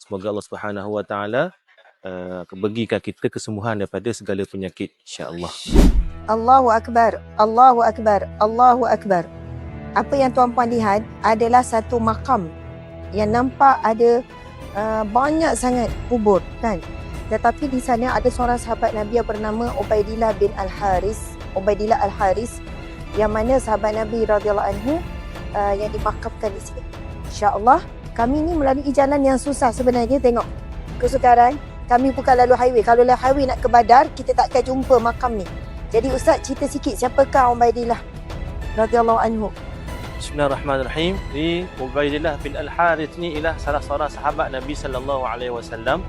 Semoga Allah Subhanahu Wa Taala berikan kita kesembuhan daripada segala penyakit, insya-Allah. Allahu Akbar, Allahu Akbar, Allahu Akbar. Apa yang tuan-puan lihat adalah satu makam yang nampak ada banyak sangat kubur, kan? Tetapi di sana ada seorang sahabat Nabi yang bernama Ubaidillah bin Al-Haris. Ubaidillah Al-Haris, yang mana sahabat Nabi radhiyallahu anhu yang dimakamkan di sini. InsyaAllah, kami ni melalui jalan yang susah sebenarnya. Tengok, kesukaran. Kami bukan lalu highway. Kalau lalu highway nak ke Badar, kita tak akan jumpa makam ni. Jadi Ustaz, cerita sikit siapakah Ubaidillah radhiyallahu anhu? Bismillahirrahmanirrahim. Ni Ubaidillah bin Al-Harith ni ialah salah seorang sahabat Nabi sallallahu alaihi wasallam,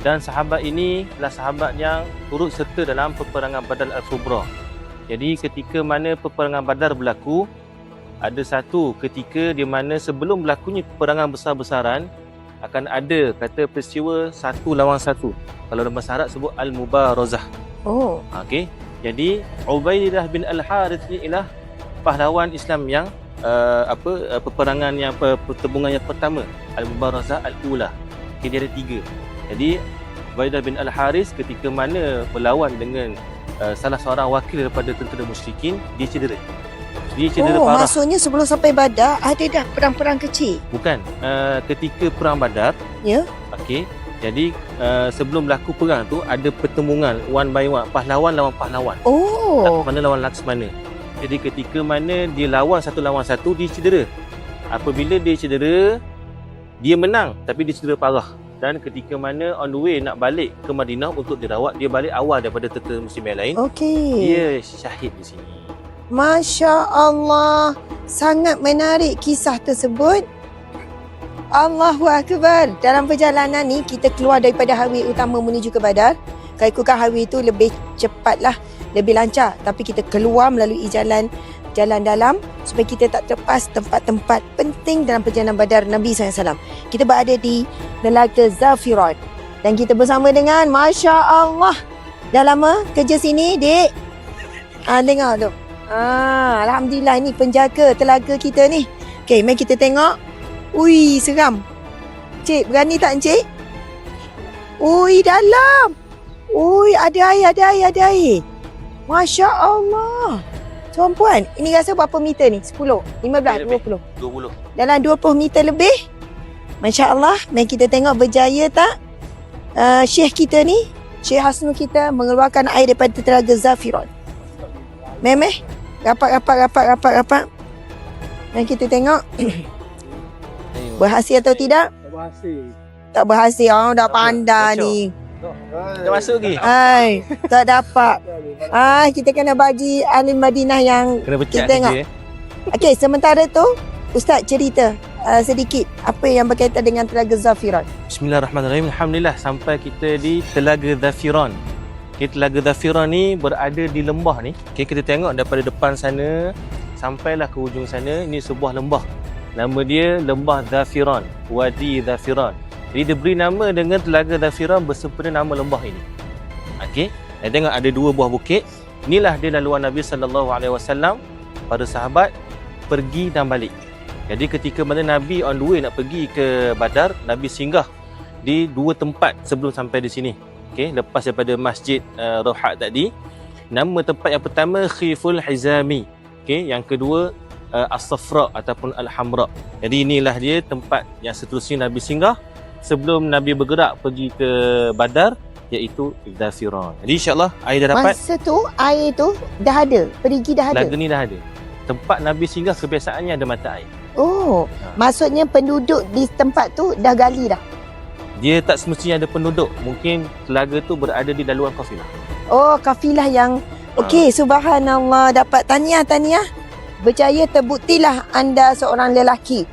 dan sahabat ini adalah sahabat yang turut serta dalam peperangan Badar Al-Kubra. Jadi ketika mana peperangan Badar berlaku, ada satu ketika di mana sebelum berlakunya peperangan besar-besaran akan ada kata peristiwa satu lawan satu. Kalau dalam bahasa Arab sebut Al-Mubarazah. Oh. Okey. Jadi Ubaidillah bin Al-Harith ni ialah pahlawan Islam yang peperangan yang pertembungan yang pertama, Al-Mubarazah Al-Ula. Okay, dia ada 3. Jadi Ubaidillah bin Al-Harith ketika mana berlawan dengan salah seorang wakil daripada tentera musyrikin, dia cedera. Dia cedera parah. Maksudnya sebelum sampai Badar ada dah perang-perang kecil? Bukan. Ketika perang Badar, ya. Okey. Jadi sebelum berlaku perang tu ada pertembungan one by one, pahlawan lawan pahlawan. Oh. Laksmana lawan Laksmana. Jadi ketika mana dia lawan satu, dia cedera. Apabila dia cedera, dia menang tapi dia cedera parah. Dan ketika mana on the way nak balik ke Madinah untuk dirawat, dia balik awal daripada tentera muslim yang lain. Okey. Dia syahid di sini. Masya Allah, sangat menarik kisah tersebut. Allahu Akbar. Dalam perjalanan ni kita keluar daripada highway utama menuju ke Badar. Kalau ikutkan highway tu lebih cepatlah, lebih lancar. Tapi kita keluar melalui jalan dalam supaya kita tak terlepas tempat-tempat penting dalam perjalanan Badar Nabi SAW. Kita berada di Telaga Zafiran dan kita bersama dengan Masya Allah. Dah lama kerja sini, Dik? Tengok tu. Alhamdulillah, ni penjaga telaga kita ni. Okey, mari kita tengok. Ui, seram. Cik, berani tak Encik? Ui, dalam. Ui, ada air. Masya Allah. Tuan-puan, ini rasa berapa meter ni? 10, 15, 20? 20. Dalam 20 meter lebih. Masya Allah. Mari kita tengok berjaya tak Syekh kita ni, Syekh Hasnul kita mengeluarkan air daripada Telaga Zafiran. Memeh. Rapat. Mari kita tengok. Berhasil atau tidak? Tak berhasil. Dah pandai ni. Dah masuk lagi? Tak dapat. Kita kena bagi Alim Madinah yang kena kita tengok. Okey, sementara tu Ustaz cerita sedikit apa yang berkaitan dengan Telaga Zafiran. Bismillahirrahmanirrahim. Alhamdulillah sampai kita di Telaga Zafiran. Okay, Telaga Zafiran ni berada di lembah ni. Okay, kita tengok daripada depan sana sampailah ke ujung sana. Ini sebuah lembah. Nama dia Lembah Zafiran, Wadi Zafiran. Jadi diberi nama dengan Telaga Zafiran bersempena nama lembah ini. Okey, kita tengok ada 2 buah bukit. Inilah dia laluan Nabi SAW, para sahabat pergi dan balik. Jadi ketika mana Nabi on the way nak pergi ke Badar, Nabi singgah di 2 tempat sebelum sampai di sini. Okey, lepas daripada Masjid Rawhat tadi, nama tempat yang pertama Khiful Hizami. Okey, yang kedua As-Safra ataupun Al-Hamra. Jadi inilah dia tempat yang seterusnya Nabi singgah sebelum Nabi bergerak pergi ke Badar, iaitu Zafiran. Jadi insya-Allah air dah dapat. Masa tu air tu dah ada, perigi dah ada. Telaga ni dah ada. Tempat Nabi singgah kebiasaannya ada mata air. Oh, maksudnya penduduk di tempat tu dah gali dah. Dia tak semestinya ada penduduk. Mungkin telaga tu berada di laluan kafilah. Oh, kafilah yang okey, subhanallah, dapat tahniah. Berjaya terbuktilah anda seorang lelaki